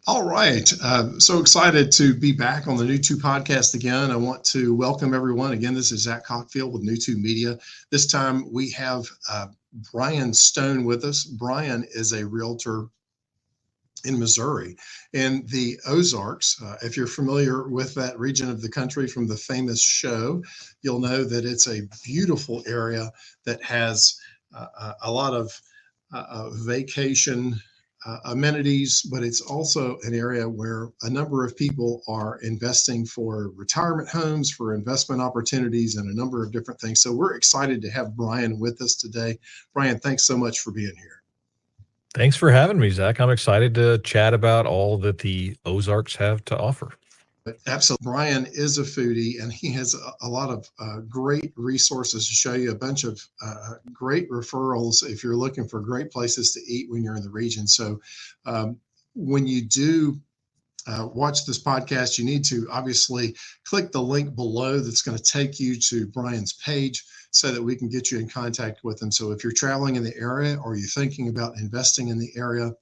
All right. So excited to be back on the NewToPodcast again. I want to welcome everyone. Again, this is Zach Cockfield with NewToMedia. This time we have Brian Stone with us. Brian is a realtor in Missouri in the Ozarks. If you're familiar with that region of the country from the famous show, you'll know that it's a beautiful area that has a lot of vacation amenities, but it's also an area where a number of people are investing for retirement homes, for investment opportunities, and a number of different things. So we're excited to have Brian with us today. Brian, thanks so much for being here. Thanks for having me, Zach. I'm excited to chat about all that the Ozarks have to offer. But absolutely, Brian is a foodie, and he has a lot of great resources to show you, a bunch of great referrals if you're looking for great places to eat when you're in the region. So when you do watch this podcast, you need to obviously click the link below that's going to take you to Brian's page so that we can get you in contact with him. So if you're traveling in the area or you're thinking about investing in the area,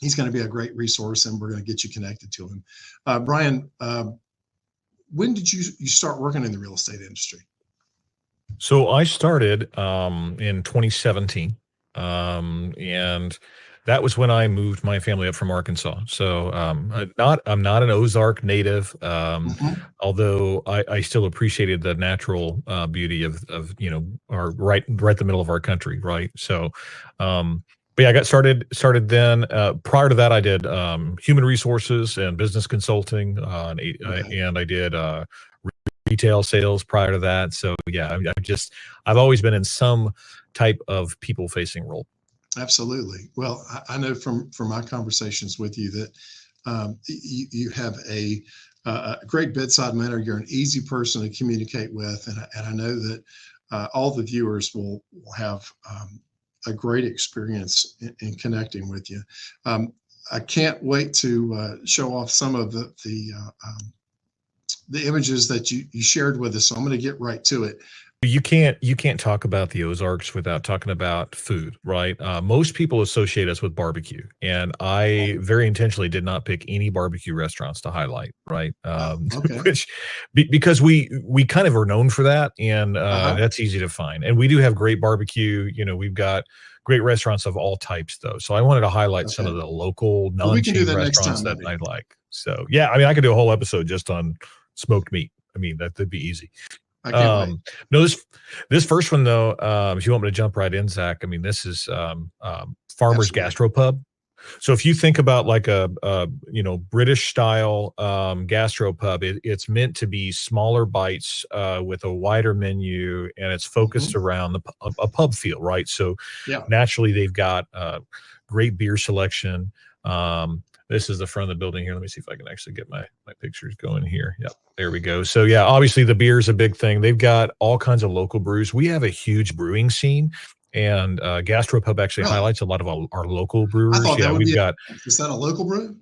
he's going to be a great resource, and we're going to get you connected to him. Brian, when did you start working in the real estate industry? So I started in 2017, and that was when I moved my family up from Arkansas. So I'm not an Ozark native, although I still appreciated the natural beauty of our right the middle of our country, right? So. But yeah, I got started then. Prior to that, I did human resources and business consulting, and I did retail sales prior to that. So yeah, I've always been in some type of people-facing role. Absolutely. Well, I know from my conversations with you that you have a great bedside manner. You're an easy person to communicate with, and I know that all the viewers will have a great experience in connecting with you. I can't wait to show off some of the images that you shared with us. So I'm going to get right to it. You can't talk about the Ozarks without talking about food, right? Most people associate us with barbecue, and I very intentionally did not pick any barbecue restaurants to highlight, right? Okay. Because we kind of are known for that, and that's easy to find. And we do have great barbecue. We've got great restaurants of all types, though. So I wanted to highlight some of the local non-chain restaurants that I like. So yeah, I mean, I could do a whole episode just on smoked meat. I mean, that'd be easy. No, this first one though, if you want me to jump right in, Zach, I mean, this is Farmer's Gastropub. So if you think about like a British style gastropub, it's meant to be smaller bites with a wider menu, and it's focused around a pub feel, right? So naturally they've got great beer selection. This is the front of the building here. Let me see if I can actually get my pictures going here. Yep, there we go. So yeah, obviously the beer is a big thing. They've got all kinds of local brews. We have a huge brewing scene, and Gastropub actually highlights a lot of our local brewers. Is that a local brew?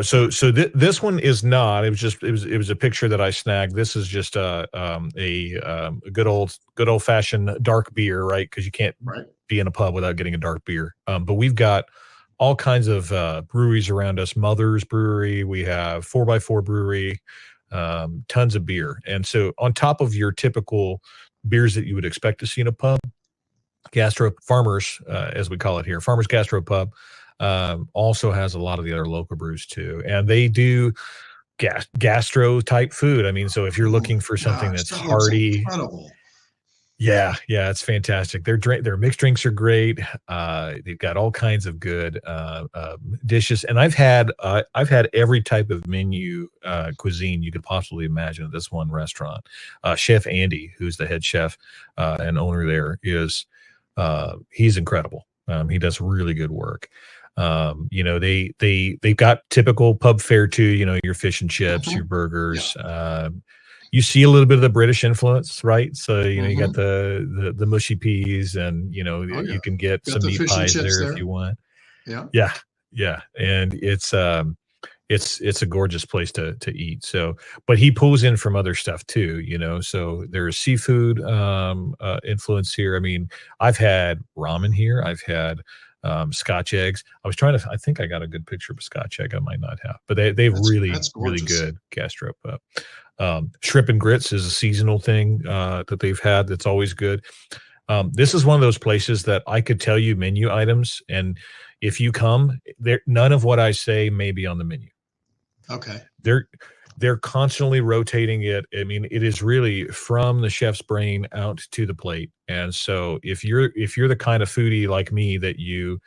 So this one is not. It was a picture that I snagged. This is just a good old fashioned dark beer, right? Because you can't be in a pub without getting a dark beer. But we've got all kinds of breweries around us. Mother's Brewery, we have 4x4 Brewery, tons of beer. And so on top of your typical beers that you would expect to see in a pub, Farmers, as we call it here, Farmers Gastropub, also has a lot of the other local brews too. And they do gastro type food. I mean, so if you're looking for something that's hearty, incredible. Yeah, it's fantastic. Their mixed drinks are great. They've got all kinds of good dishes, and I've had every type of menu cuisine you could possibly imagine at this one restaurant. Chef Andy, who's the head chef and owner there, he's incredible. He does really good work. They've got typical pub fare too. Your fish and chips, your burgers. Yeah. You see a little bit of the British influence, right? So, you got the mushy peas, and, you can get some meat pies there if you want. Yeah. And it's a gorgeous place to eat. So, but he pulls in from other stuff too, so there's seafood influence here. I mean, I've had ramen here. I've had Scotch eggs. I think I got a good picture of a Scotch egg. I might not have, but they've really good Gastropub. Shrimp and grits is a seasonal thing that they've had that's always good. This is one of those places that I could tell you menu items, and if you come, none of what I say may be on the menu. Okay. They're constantly rotating it. I mean, it is really from the chef's brain out to the plate. And so if you're the kind of foodie like me that you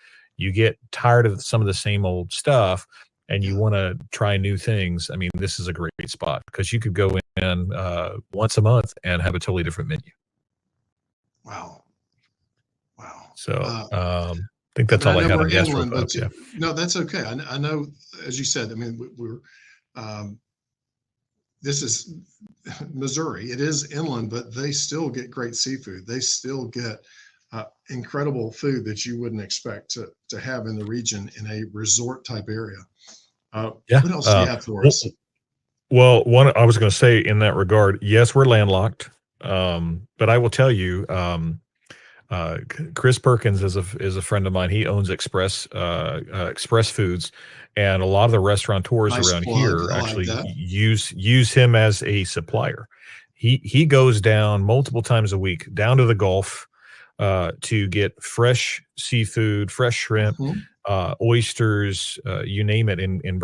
get tired of some of the same old stuff and you want to try new things, I mean, this is a great spot because you could go in once a month and have a totally different menu. Wow. So I think that's all I had on Gastropub. Yeah. No, that's okay. I know, as you said, I mean, this is Missouri. It is inland, but they still get great seafood. They still get incredible food that you wouldn't expect to have in the region in a resort type area. What else do you have for us? Well, I was going to say in that regard, yes, we're landlocked. But I will tell you, Chris Perkins is a friend of mine. He owns Express Foods, and a lot of the restaurateurs around here actually use him as a supplier. He goes down multiple times a week down to the Gulf to get fresh seafood, fresh shrimp, oysters, you name it, and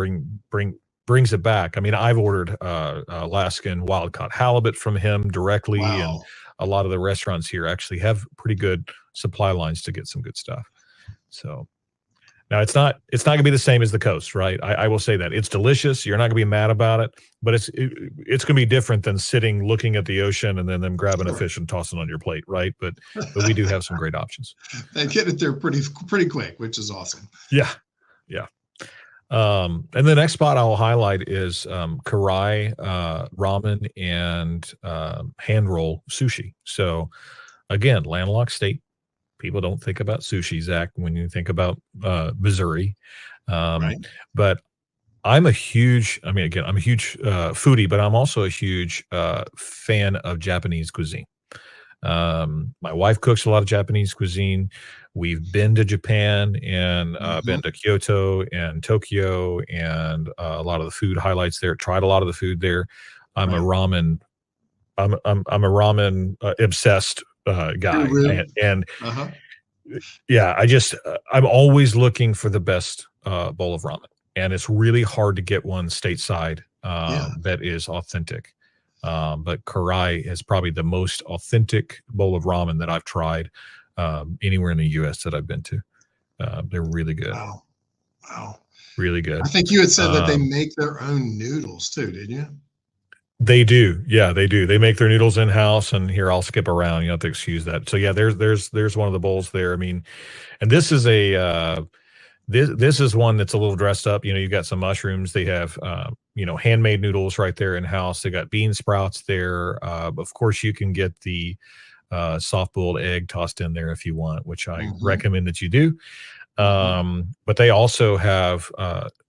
brings it back. I mean, I've ordered Alaskan wild caught halibut from him directly, and a lot of the restaurants here actually have pretty good supply lines to get some good stuff. So now it's not going to be the same as the coast, right? I will say that it's delicious. You're not going to be mad about it, but it's going to be different than sitting looking at the ocean and then them grabbing a fish and tossing on your plate, right? But we do have some great options. They get it there pretty quick, which is awesome. Yeah. And the next spot I'll highlight is Karai Ramen and Handroll Sushi. So again, landlocked state. People don't think about sushi, Zach, when you think about Missouri. Right. But I'm a huge foodie, but I'm also a huge fan of Japanese cuisine. My wife cooks a lot of Japanese cuisine. We've been to Japan and been to Kyoto and Tokyo and a lot of the food highlights there. Tried a lot of the food there. I'm a ramen obsessed guy, and I'm always looking for the best bowl of ramen, and it's really hard to get one stateside that is authentic. But Karai is probably the most authentic bowl of ramen that I've tried anywhere in the U.S. that I've been to. They're really good. Wow. Really good. I think you had said that they make their own noodles too, didn't you? They do. Yeah, they do. They make their noodles in-house, and here I'll skip around. You have to excuse that. So yeah, there's one of the bowls there. I mean, and this is this is one that's a little dressed up. You got some mushrooms. They have, handmade noodles right there in-house. They got bean sprouts there. Of course, you can get the soft-boiled egg tossed in there if you want, which I recommend that you do. But they also have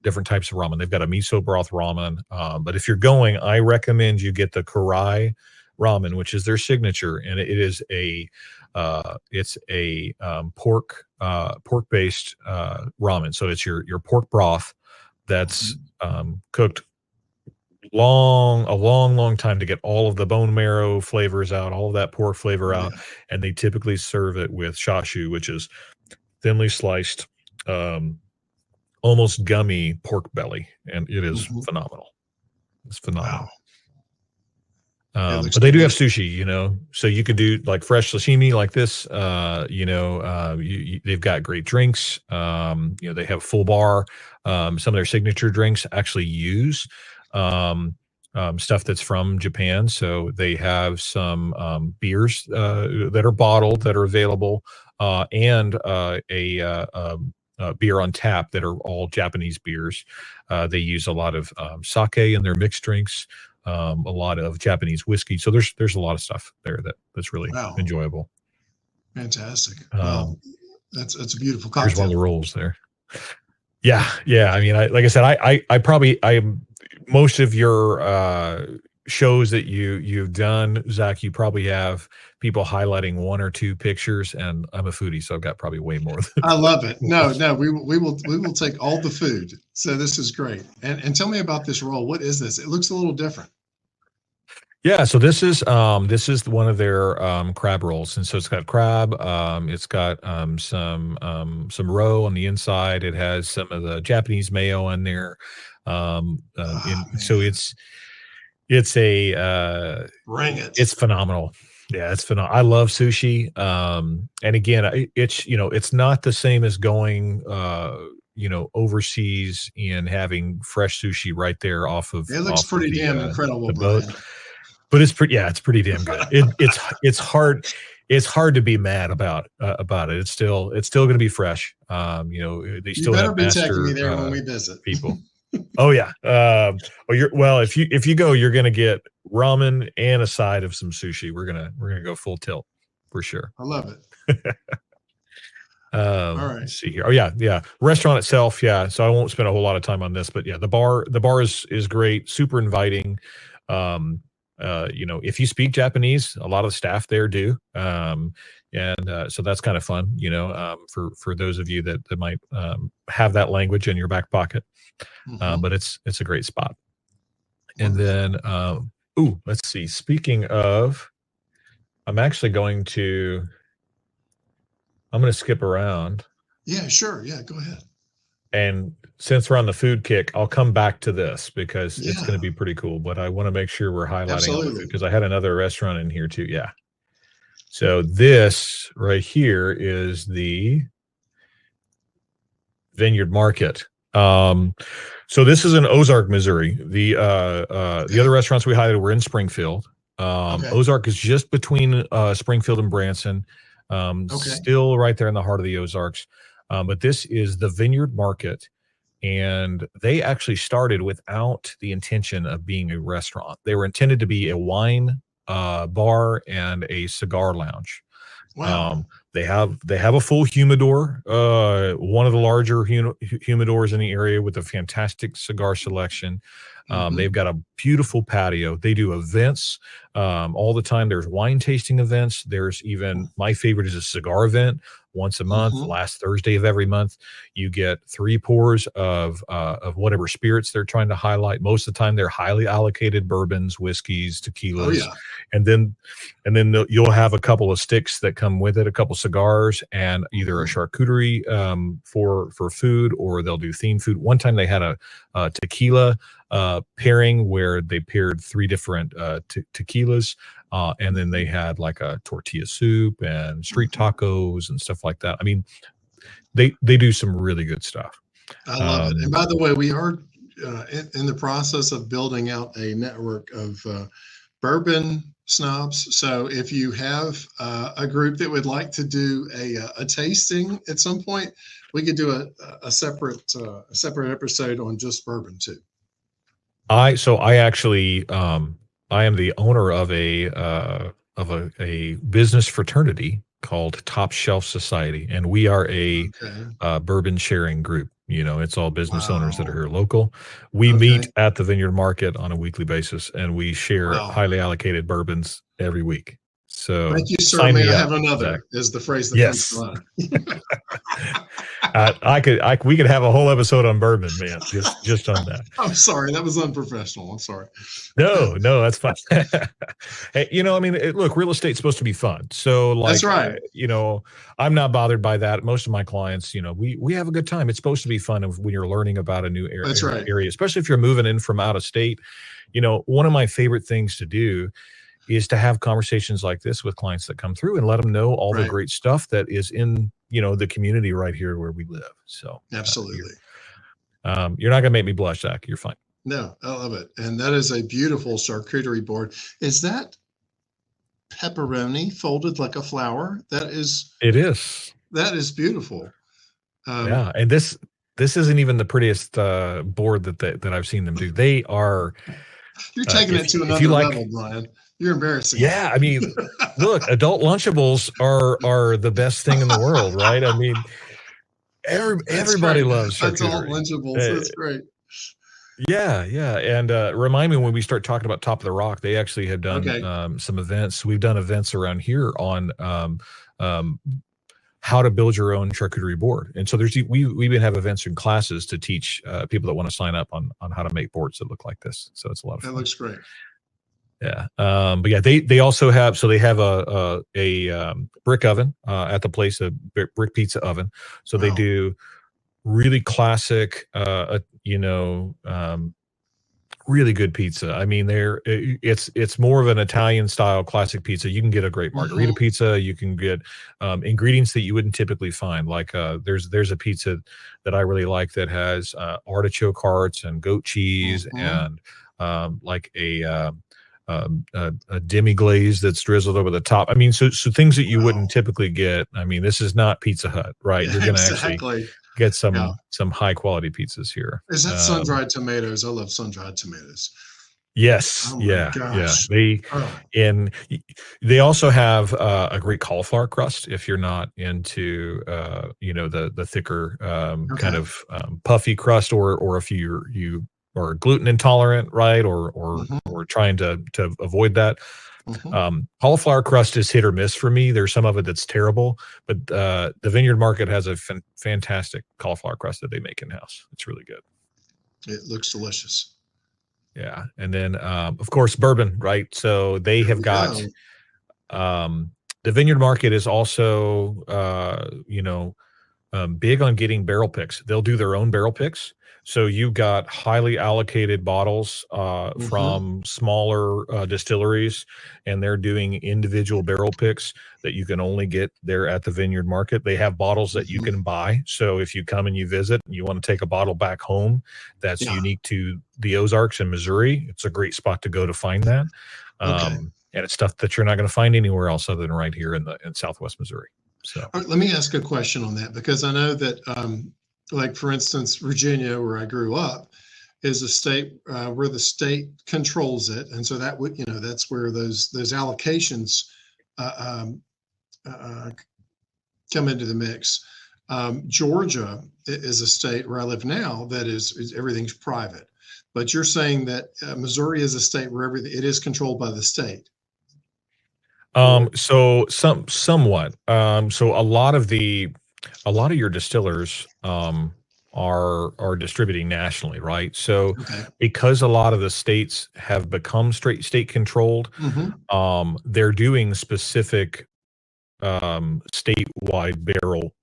different types of ramen. They've got a miso broth ramen. But if you're going, I recommend you get the Karai ramen, which is their signature, and it is it's a pork-based ramen. So it's your pork broth that's cooked a long time to get all of the bone marrow flavors out, all of that pork flavor out, and they typically serve it with chashu, which is thinly sliced, almost gummy pork belly, and it is phenomenal. It's phenomenal. Wow. But they do have sushi, so you could do like fresh sashimi like this. They've got great drinks. They have full bar. Some of their signature drinks actually use stuff that's from Japan. So they have some beers that are bottled that are available, and a beer on tap that are all Japanese beers. They use a lot of sake in their mixed drinks. A lot of Japanese whiskey. So there's a lot of stuff there that's really enjoyable. Fantastic. That's a beautiful cocktail. Here's one of the rolls there. Yeah. I mean, like I said, I most of your shows that you've done, Zach, you probably have people highlighting one or two pictures, and I'm a foodie, so I've got probably way more. I love it. No, we will take all the food. So this is great. And tell me about this roll. What is this? It looks a little different. Yeah, so this is one of their crab rolls, and so it's got crab, it's got some roe on the inside. It has some of the Japanese mayo in there, so it's a bring it. It's phenomenal. Yeah, it's phenomenal. I love sushi, and again, it's not the same as going overseas and having fresh sushi right there off of. It looks pretty damn incredible, the boat. But it's pretty damn good. It's hard. It's hard to be mad about it. It's still going to be fresh. They still have master, taking me there when we visit people. Oh yeah. If you go, you're going to get ramen and a side of some sushi. We're gonna go full tilt for sure. I love it. All right. Let's see here. Oh yeah. Restaurant itself, yeah. So I won't spend a whole lot of time on this, but yeah, the bar is great, super inviting. If you speak Japanese, a lot of the staff there do. So that's kind of fun, for those of you that might have that language in your back pocket. But it's a great spot. And then, let's see. Speaking of, I'm going to skip around. Yeah, sure. Yeah, go ahead. And since we're on the food kick, I'll come back to this because it's going to be pretty cool. But I want to make sure we're highlighting it because I had another restaurant in here too. Yeah. So this right here is the Vineyard Market. So this is in Ozark, Missouri. The other restaurants we highlighted were in Springfield. Ozark is just between Springfield and Branson. Still right there in the heart of the Ozarks. But this is the Vineyard Market, and they actually started without the intention of being a restaurant. They were intended to be a wine bar and a cigar lounge. Wow. They have a full humidor, one of the larger humidors in the area with a fantastic cigar selection. They've got a beautiful patio. They do events all the time. There's wine tasting events. There's even, my favorite is a cigar event once a month, last Thursday of every month. You get 3 pours of whatever spirits they're trying to highlight. Most of the time, they're highly allocated bourbons, whiskeys, tequilas, and then you'll have a couple of sticks that come with it, a couple cigars, and either a charcuterie for food, or they'll do themed food. One time they had a tequila pairing where they paired 3 different tequilas. And then they had like a tortilla soup and street tacos and stuff like that. I mean, they do some really good stuff. I love it. And by the way, we are in the process of building out a network of bourbon snobs. So if you have a group that would like to do a tasting at some point, we could do a separate episode on just bourbon too. I am the owner of a business fraternity called Top Shelf Society, and we are a bourbon sharing group. It's all business owners that are here local. We meet at the Vineyard Market on a weekly basis, and we share highly allocated bourbons every week. So thank you, sir. May I have another? Zach. Is the phrase that comes to mind. We could have a whole episode on bourbon, man. Just on that. I'm sorry, that was unprofessional. I'm sorry. No, that's fine. Hey, look, real estate's supposed to be fun. So, that's right. I'm not bothered by that. Most of my clients, we have a good time. It's supposed to be fun when you're learning about a new area. That's right. Especially if you're moving in from out of state. One of my favorite things to do is to have conversations like this with clients that come through and let them know all the great stuff that is in, the community right here where we live. So absolutely. You're not going to make me blush, Zach. You're fine. No, I love it. And that is a beautiful charcuterie board. Is that pepperoni folded like a flower? It is. That is beautiful. Yeah. And this isn't even the prettiest board that I've seen them do. They are. You're taking it to another level, Brian. You're embarrassing. Yeah, I mean, look, adult Lunchables are the best thing in the world, right? I mean, everybody loves charcuterie. Adult Lunchables. That's great. Yeah, yeah, and remind me when we start talking about Top of the Rock. They actually have done Okay. some events. We've done events around here on um, how to build your own charcuterie board. And so we even have events and classes to teach people that want to sign up on how to make boards that look like this. So it's a lot of That fun. looks great. Yeah. But yeah, they also have, so they have a brick oven at the place, a brick pizza oven. So they Wow. do really classic, really good pizza. I mean, it's more of an Italian style classic pizza. You can get a great margarita pizza. You can get ingredients that you wouldn't typically find. Like there's a pizza that I really like that has artichoke hearts and goat cheese and like a demi glaze that's drizzled over the top. I mean, so things that you wouldn't typically get. I mean, this is not Pizza Hut, right? Yeah, You're going to actually exactly. get Yeah. some high quality pizzas here. Is that sun-dried tomatoes? I love sun-dried tomatoes. Yes. Oh my Yeah. Yeah. gosh. They also have a great cauliflower crust if you're not into the thicker kind of puffy crust, or if you are gluten intolerant, right? Or trying to avoid that. Cauliflower crust is hit or miss for me. There's some of it that's terrible, but the Vineyard Market has a fantastic cauliflower crust that they make in-house. It's really good. It looks delicious. Yeah. And then, of course, bourbon, right? So they have got, the Vineyard Market is also, big on getting barrel picks. They'll do their own barrel picks. So you've got highly allocated bottles from smaller distilleries, and they're doing individual barrel picks that you can only get there at the Vineyard Market. They have bottles that you can buy. So if you come and you visit and you want to take a bottle back home that's unique to the Ozarks in Missouri, it's a great spot to go to find that. And it's stuff that you're not going to find anywhere else other than right here in Southwest Missouri. So let me ask a question on that, because I know that like, for instance, Virginia, where I grew up, is a state where the state controls it, and so that would, that's where those allocations come into the mix. Georgia is a state where I live now that is everything's private, but you're saying that Missouri is a state where it is controlled by the state. So somewhat. So a lot of your distillers are distributing nationally, right? So because a lot of the states have become state controlled, they're doing specific statewide barrel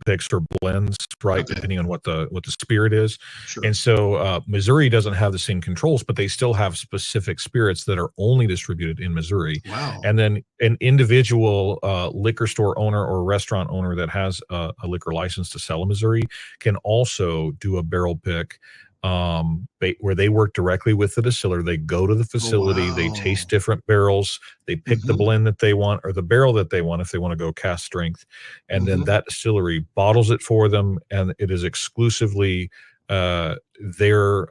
picks or blends, right? Depending on what the spirit is. And so Missouri doesn't have the same controls, but they still have specific spirits that are only distributed in Missouri. And then an individual liquor store owner or restaurant owner that has a liquor license to sell in Missouri can also do a barrel pick where they work directly with the distiller. They go to the facility, they taste different barrels, they pick the blend that they want or the barrel that they want if they want to go cast strength, and then that distillery bottles it for them, and it is exclusively their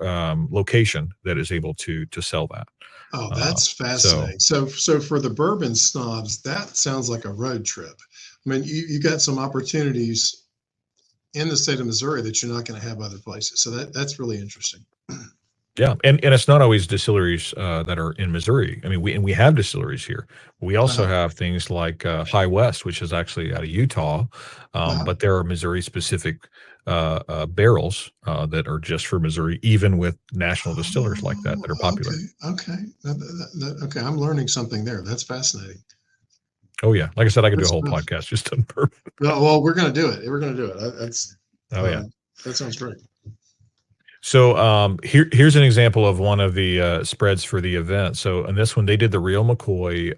location that is able to sell that. Oh, that's fascinating. So for the bourbon snobs, that sounds like a road trip. I mean, you got some opportunities in the state of Missouri that you're not going to have other places. So that's really interesting. Yeah, and it's not always distilleries that are in Missouri. I mean, we have distilleries here. We also have things like High West, which is actually out of Utah, but there are Missouri-specific barrels that are just for Missouri, even with national distillers like that are popular. Okay, I'm learning something there. That's fascinating. Oh yeah, like I said, I could do a whole podcast just on bourbon. Well, we're going to do it. We're going to do it. That sounds great. So here's an example of one of the spreads for the event. So in this one, they did the Real McCoy,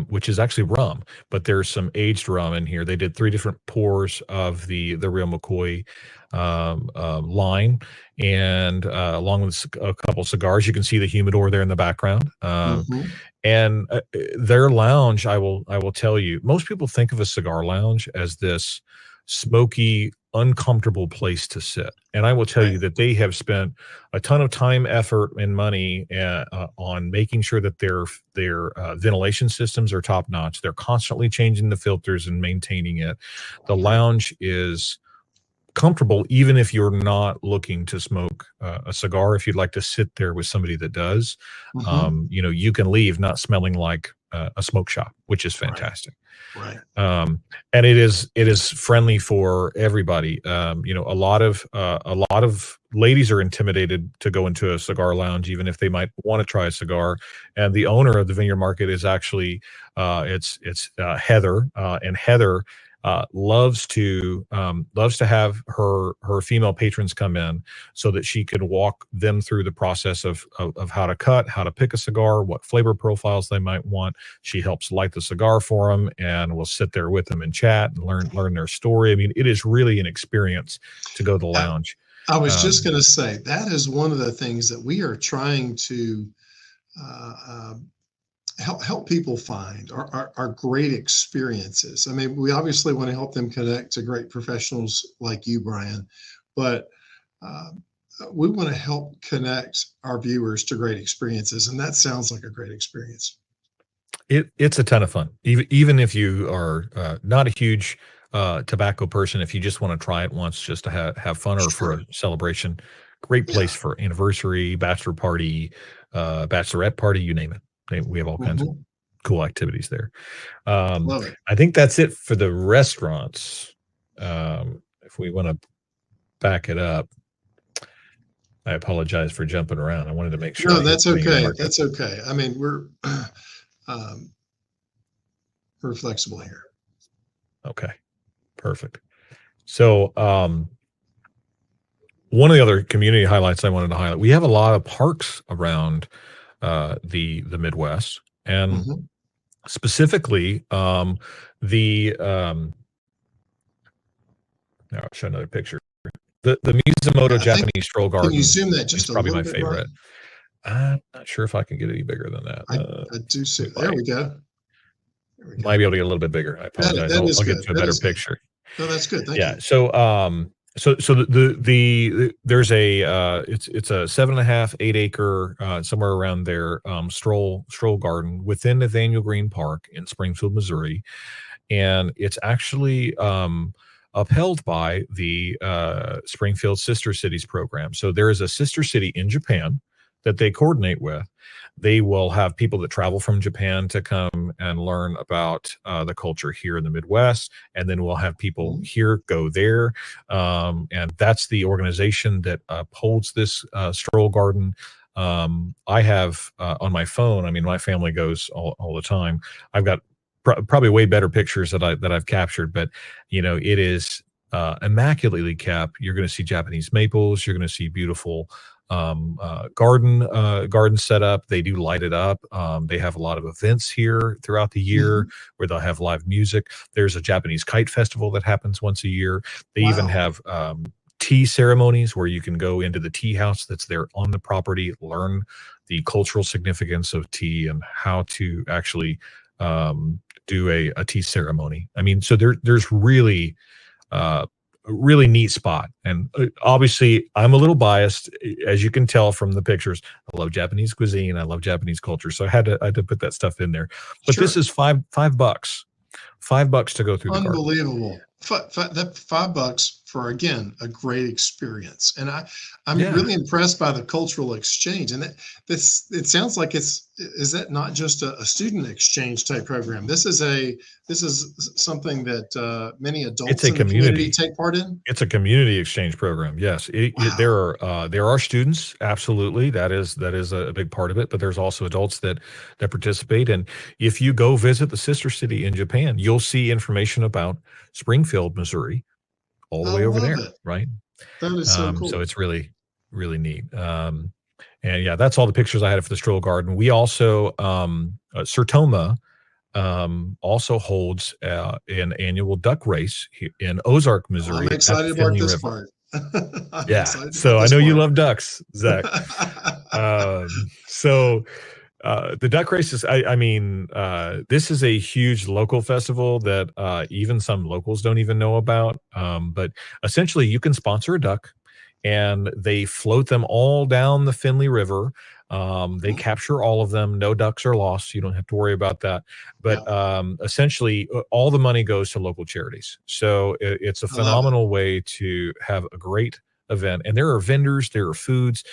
which is actually rum, but there's some aged rum in here. They did 3 different pours of the Real McCoy line, and along with a couple cigars. You can see the humidor there in the background. And their lounge, I will tell you, most people think of a cigar lounge as this smoky, uncomfortable place to sit. And I will tell you that they have spent a ton of time, effort, and money on making sure that their ventilation systems are top notch. They're constantly changing the filters and maintaining it. The lounge is comfortable, even if you're not looking to smoke a cigar. If you'd like to sit there with somebody that does, you can leave not smelling like a smoke shop, which is fantastic. Right. And it is friendly for everybody. A lot of ladies are intimidated to go into a cigar lounge, even if they might want to try a cigar. And the owner of the Vineyard Market is actually it's Heather, and Heather loves to have her female patrons come in so that she can walk them through the process of how to cut, how to pick a cigar, what flavor profiles they might want. She helps light the cigar for them, and will sit there with them and chat and learn their story. I mean, it is really an experience to go to the lounge. I was just going to say, that is one of the things that we are trying to help people find are great experiences. I mean, we obviously want to help them connect to great professionals like you, Brian, but we want to help connect our viewers to great experiences, and that sounds like a great experience. It's a ton of fun, even if you are not a huge tobacco person. If you just want to try it once, just to have fun, or for a celebration, great place for anniversary, bachelor party, bachelorette party, you name it. We have all kinds of cool activities there. I think that's it for the restaurants. If we want to back it up, I apologize for jumping around. I wanted to make sure. No, that's okay. That's okay. I mean, we're flexible here. Okay, perfect. So one of the other community highlights I wanted to highlight, we have a lot of parks around the Midwest, and specifically I'll show another picture. The Moto Japanese Stroll Garden. Can you zoom that just is probably my favorite. I'm not sure if I can get any bigger than that. I do see. There we go. Might be able to get a little bit bigger. I apologize. I'll get to a better picture. No, that's good. Thank you. So there's it's a 7.5, 8 acre, somewhere around there, Stroll Garden within Nathaniel Green Park in Springfield, Missouri. And it's actually upheld by the Springfield Sister Cities program. So there is a sister city in Japan that they coordinate with. They will have people that travel from Japan to come and learn about the culture here in the Midwest, and then we'll have people here go there. And that's the organization that upholds this Stroll Garden. I have on my phone, I mean, my family goes all the time. I've got probably way better pictures that I've captured, but it is immaculately kept. You're going to see Japanese maples. You're going to see beautiful garden setup. They do light it up. They have a lot of events here throughout the year where they'll have live music. There's a Japanese kite festival that happens once a year. They even have tea ceremonies where you can go into the tea house that's there on the property, learn the cultural significance of tea and how to actually do a tea ceremony. I mean, so there's really a really neat spot. And obviously I'm a little biased, as you can tell from the pictures. I love Japanese cuisine. I love Japanese culture. So I had to put that stuff in there. But this is $5 to go through the garden. Unbelievable. That $5 for, again, a great experience. And I'm really impressed by the cultural exchange. And it sounds like is that not just a student exchange type program? This is something that many adults in the community take part in. It's a community exchange program. Yes, there are students. Absolutely, that is a big part of it. But there's also adults that participate. And if you go visit the sister city in Japan, you'll see information about Springfield, Missouri, all the way over there, right? That is so cool. So it's really, really neat. And yeah, that's all the pictures I had for the Stroll Garden. We also, Sertoma also holds an annual duck race here in Ozark, Missouri. I'm excited about this part. Yeah, so I know you love ducks, Zach. The duck races, I mean, this is a huge local festival that even some locals don't even know about. But essentially, you can sponsor a duck and they float them all down the Finley River. They capture all of them. No ducks are lost. So you don't have to worry about that. But essentially, all the money goes to local charities. So it's a phenomenal way to have a great event. And there are vendors, there are foods.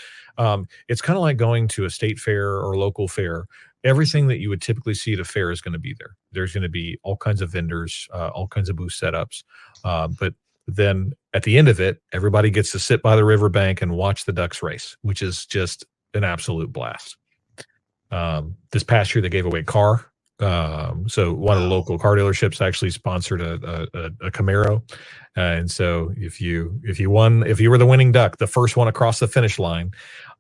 It's kind of like going to a state fair or local fair. Everything that you would typically see at a fair is going to be there. There's going to be all kinds of vendors, all kinds of booth setups. But then at the end of it, everybody gets to sit by the riverbank and watch the ducks race, which is just an absolute blast. This past year, they gave away a car. So one of the local car dealerships actually sponsored a Camaro. And so if you were the winning duck, the first one across the finish line,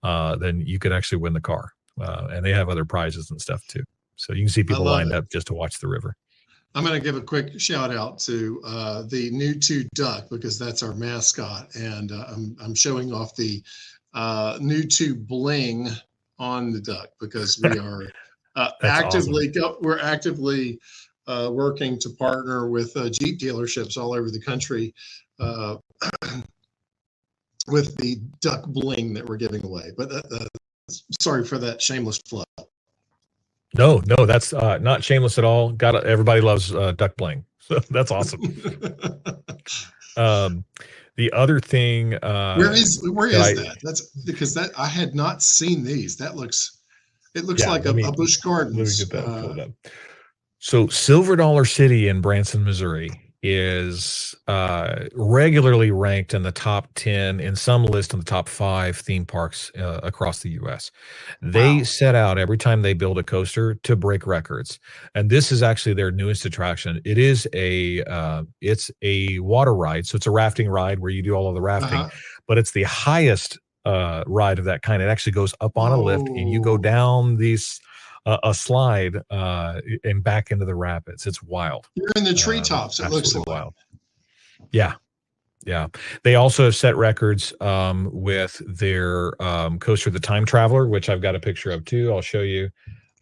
then you could actually win the car. And they have other prizes and stuff too. So you can see people lined up just to watch the river. I'm going to give a quick shout out to the Newto duck, because that's our mascot. And I'm showing off the Newto bling on the duck, because we are actively working to partner with Jeep dealerships all over the country with the duck bling that we're giving away. But sorry for that shameless plug. No, that's not shameless at all. Everybody loves duck bling. So that's awesome. The other thing, where is that? That's because I had not seen these. It looks like a Busch Gardens. Let me get that pulled up. So Silver Dollar City in Branson, Missouri is regularly ranked in the top 10, in some list in the top 5 theme parks across the U.S. They set out every time they build a coaster to break records, and this is actually their newest attraction. It is it's a water ride, so it's a rafting ride where you do all of the rafting, but it's the highest ride of that kind. It actually goes up on a lift, and you go down these a slide and back into the rapids. It's wild. You're in the treetops. It looks like wild. Yeah. They also have set records with their coaster, the Time Traveler, which I've got a picture of too. I'll show you.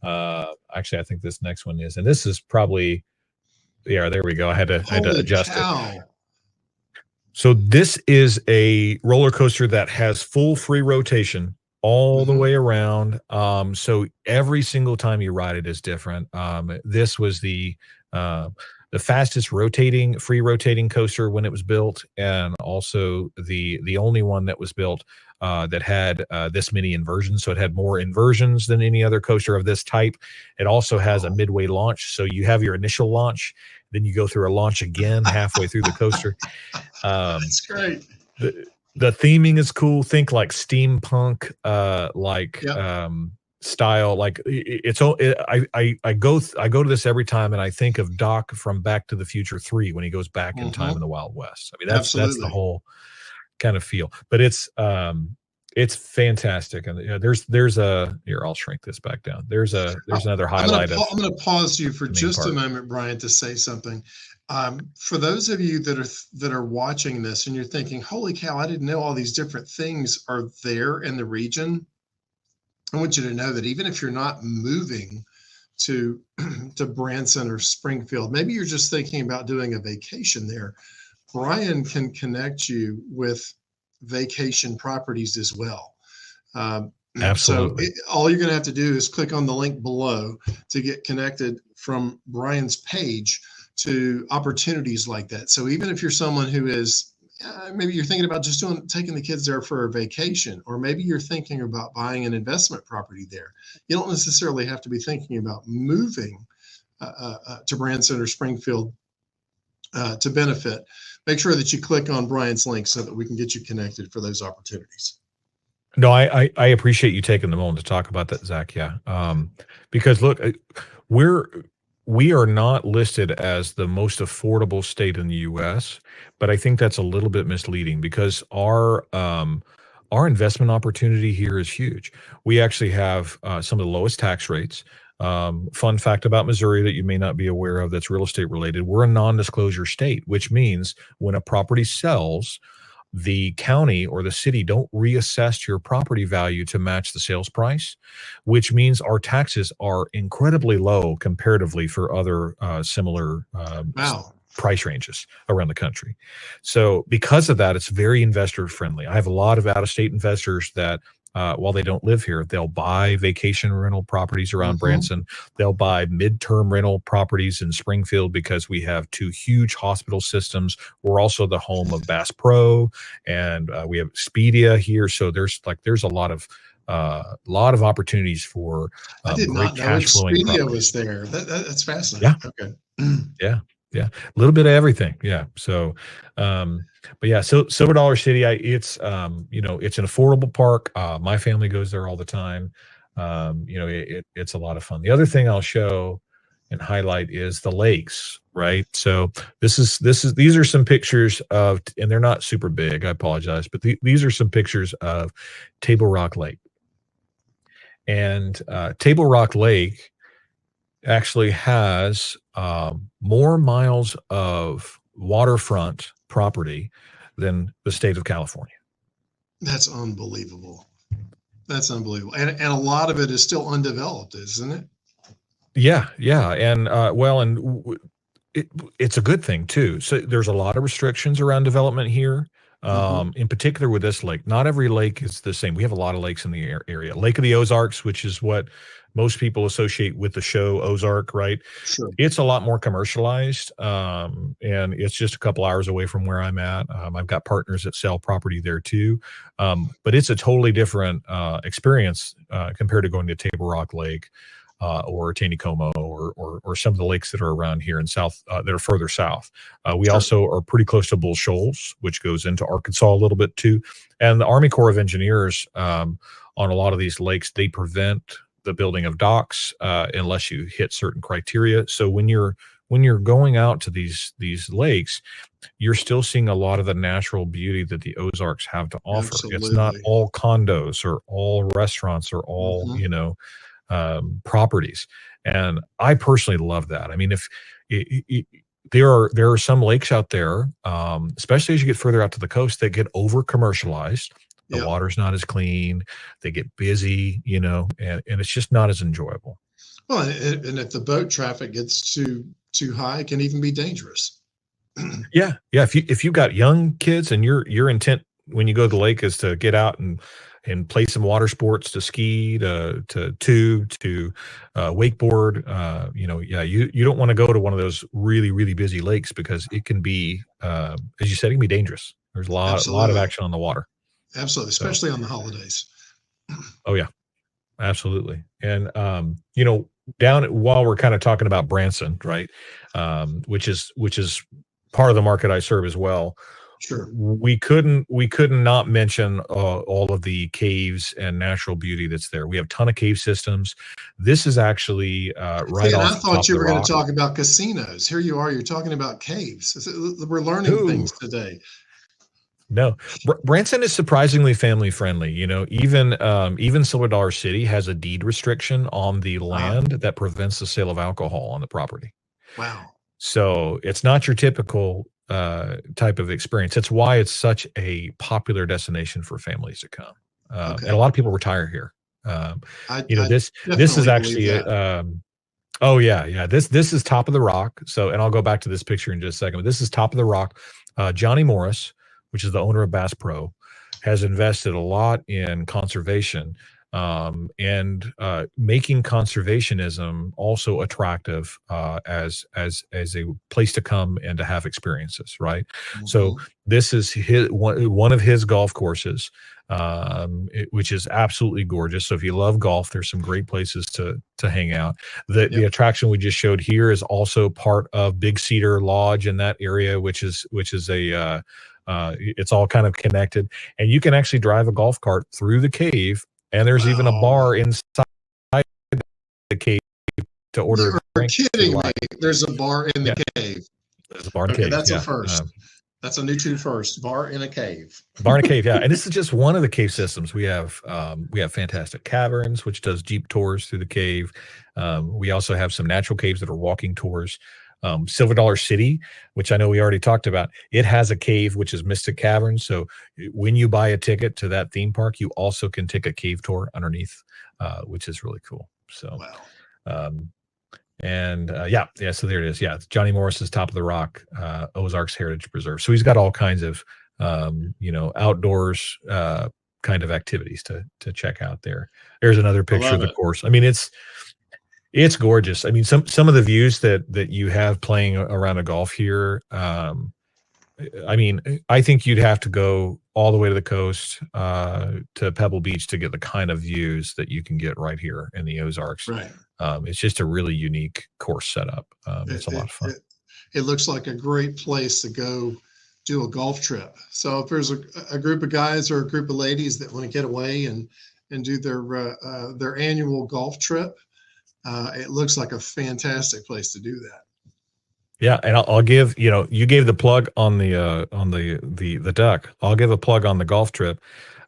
Actually, I think this next one is, and this is probably, there we go. I had to adjust it. So this is a roller coaster that has full free rotation all the way around. So every single time you ride it is different. This was the fastest free rotating coaster when it was built, and also the only one that was built that had this many inversions. So it had more inversions than any other coaster of this type. It also has a midway launch. So you have your initial launch, then you go through a launch again halfway through the coaster. That's great. The theming is cool. Think like steampunk, style. Like I go to this every time, and I think of Doc from Back to the Future 3 when he goes back in time in the Wild West. I mean, that's the whole kind of feel. But it's fantastic. And there's a here. I'll shrink this back down. There's another highlight. I'm going to pause you for just a moment, Brian, to say something. For those of you that are watching this and you're thinking, holy cow, I didn't know all these different things are there in the region. I want you to know that even if you're not moving to Branson or Springfield, maybe you're just thinking about doing a vacation there, Brian can connect you with vacation properties as well. Absolutely. So all you're going to have to do is click on the link below to get connected from Brian's page to opportunities like that. So even if you're someone who is, maybe you're thinking about just taking the kids there for a vacation, or maybe you're thinking about buying an investment property there, you don't necessarily have to be thinking about moving to Branson or Springfield to benefit. Make sure that you click on Brian's link so that we can get you connected for those opportunities. No, I appreciate you taking the moment to talk about that, Zach. Yeah. Because look, we are not listed as the most affordable state in the U.S., but I think that's a little bit misleading, because our investment opportunity here is huge. We actually have some of the lowest tax rates. Fun fact about Missouri that you may not be aware of that's real estate related: we're a non-disclosure state, which means when a property sells, the county or the city don't reassess your property value to match the sales price, which means our taxes are incredibly low comparatively for other similar price ranges around the country. So because of that, it's very investor friendly. I have a lot of out-of-state investors that while they don't live here, they'll buy vacation rental properties around Branson. They'll buy midterm rental properties in Springfield because we have 2 huge hospital systems. We're also the home of Bass Pro, and we have Expedia here. So there's a lot of opportunities for I did great not know cash flowing Expedia properties. was there. That's fascinating. Yeah. Okay. Yeah. A little bit of everything. Yeah. So, but yeah, so Silver Dollar City, it's it's an affordable park. My family goes there all the time. It's a lot of fun. The other thing I'll show and highlight is the lakes, right? So these are some pictures of, and they're not super big, I apologize, but these are some pictures of Table Rock Lake. And Table Rock Lake actually has more miles of waterfront property than the state of California. That's unbelievable. That's unbelievable. And a lot of it is still undeveloped, isn't it? Yeah. And it's a good thing too. So there's a lot of restrictions around development here. In particular with this lake, not every lake is the same. We have a lot of lakes in the area. Lake of the Ozarks, which is what most people associate with the show Ozark, right? Sure. It's a lot more commercialized, and it's just a couple hours away from where I'm at. I've got partners that sell property there too, but it's a totally different experience compared to going to Table Rock Lake or Taneycomo or some of the lakes that are around here in south that are further south. We also are pretty close to Bull Shoals, which goes into Arkansas a little bit too. And the Army Corps of Engineers on a lot of these lakes, they prevent the building of docks unless you hit certain criteria. So when you're going out to these lakes, you're still seeing a lot of the natural beauty that the Ozarks have to offer. Absolutely. It's not all condos or all restaurants or all properties, and I personally love that. I mean, if there are some lakes out there, especially as you get further out to the coast, that get over commercialized. The water's not as clean. They get busy, and it's just not as enjoyable. Well, and if the boat traffic gets too high, it can even be dangerous. Yeah. If you've got young kids and your intent when you go to the lake is to get out and play some water sports, to ski, to tube, to wakeboard, you don't want to go to one of those really, really busy lakes because it can be, as you said, it can be dangerous. There's a lot of action on the water. Absolutely, especially on the holidays. Oh yeah, absolutely. And while we're kind of talking about Branson, right, which is part of the market I serve as well. Sure. We couldn't not mention all of the caves and natural beauty that's there. We have a ton of cave systems. This is actually right off. I thought you were going to talk about casinos. Here you are. You're talking about caves. We're learning things today. No, Branson is surprisingly family friendly. Even Silver Dollar City has a deed restriction on the land that prevents the sale of alcohol on the property. Wow. So it's not your typical type of experience. That's why it's such a popular destination for families to come. And a lot of people retire here. This is actually this is Top of the Rock. So, and I'll go back to this picture in just a second, but this is Top of the Rock. Johnny Morris, which is the owner of Bass Pro, has invested a lot in conservation and making conservationism also attractive as a place to come and to have experiences, right? So this is one of his golf courses, which is absolutely gorgeous. So if you love golf, there's some great places to hang out. The attraction we just showed here is also part of Big Cedar Lodge in that area, which is a it's all kind of connected, and you can actually drive a golf cart through the cave, and there's even a bar inside the cave to order. You're kidding me. There's a bar in the cave. There's a bar in the cave. That's a first. That's a NewTo first. Bar in a cave. Bar in a cave, yeah. And this is just one of the cave systems. We have Fantastic Caverns, which does Jeep tours through the cave. We also have some natural caves that are walking tours. Silver Dollar City, which I know we already talked about, it has a cave, which is Mystic Caverns. So when you buy a ticket to that theme park, you also can take a cave tour underneath, which is really cool. So, And so there it is. Yeah, it's Johnny Morris's Top of the Rock, Ozarks Heritage Preserve. So he's got all kinds of outdoors kind of activities to check out there. There's another picture of the course. I mean, it's gorgeous. I mean, some of the views that you have playing around a golf here. I mean, I think you'd have to go all the way to the coast to Pebble Beach to get the kind of views that you can get right here in the Ozarks. Right. It's just a really unique course setup. It's a lot of fun. It looks like a great place to go do a golf trip. So if there's a group of guys or a group of ladies that want to get away and do their annual golf trip, it looks like a fantastic place to do that. Yeah, and I'll give, you gave the plug on the duck. I'll give a plug on the golf trip.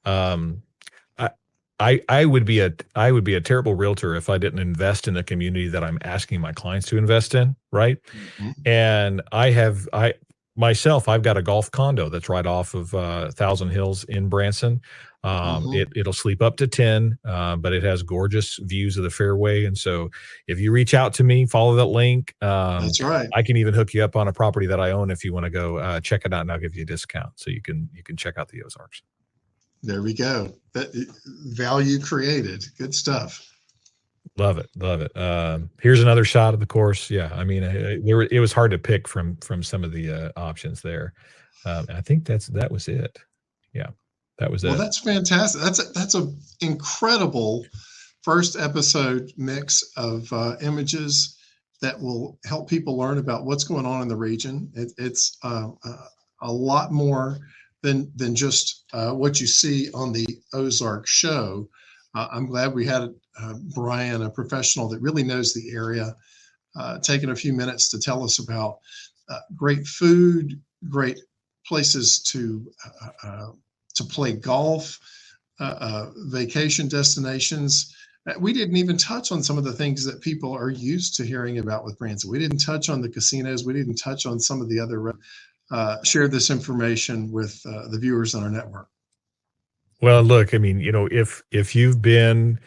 I would be a terrible realtor if I didn't invest in the community that I'm asking my clients to invest in, right? Mm-hmm. And I've got a golf condo that's right off of Thousand Hills in Branson. It'll sleep up to 10, but it has gorgeous views of the fairway. And so if you reach out to me, follow that link. That's right. I can even hook you up on a property that I own if you want to go check it out, and I'll give you a discount. So you can check out the Ozarks. There we go. That value created. Good stuff. Love it. Here's another shot of the course. Yeah. I mean, it was hard to pick from some of the options there. I think that was it. Yeah. That was it. Well, that's fantastic. That's a incredible first episode mix of images that will help people learn about what's going on in the region. It's a lot more than just what you see on the Ozark show. I'm glad we had Brian, a professional that really knows the area, taking a few minutes to tell us about great food, great places to play golf, vacation destinations. We didn't even touch on some of the things that people are used to hearing about with Branson. We didn't touch on the casinos. We didn't touch on some of the other, share this information with the viewers on our network. Well, look, I mean, if you've been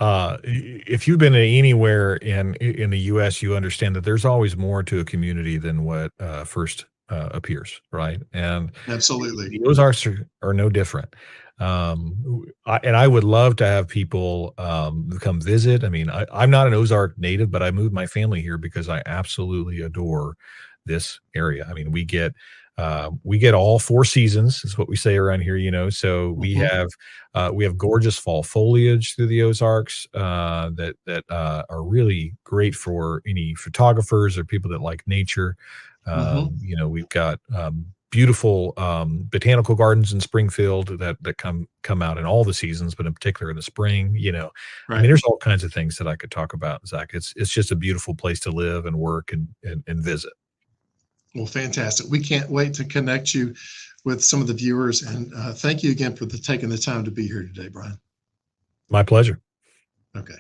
anywhere in the U.S., you understand that there's always more to a community than what first appears, right? And absolutely, the Ozarks are no different. I would love to have people come visit. I mean, I'm not an Ozark native, but I moved my family here because I absolutely adore this area. I mean, we get all 4 seasons is what we say around here, so we have gorgeous fall foliage through the Ozarks that are really great for any photographers or people that like nature. We've got beautiful botanical gardens in Springfield that come out in all the seasons, but in particular in the spring. Right. I mean, there's all kinds of things that I could talk about, Zach. It's just a beautiful place to live and work and visit. Well, fantastic. We can't wait to connect you with some of the viewers. And thank you again for taking the time to be here today, Brian. My pleasure. Okay.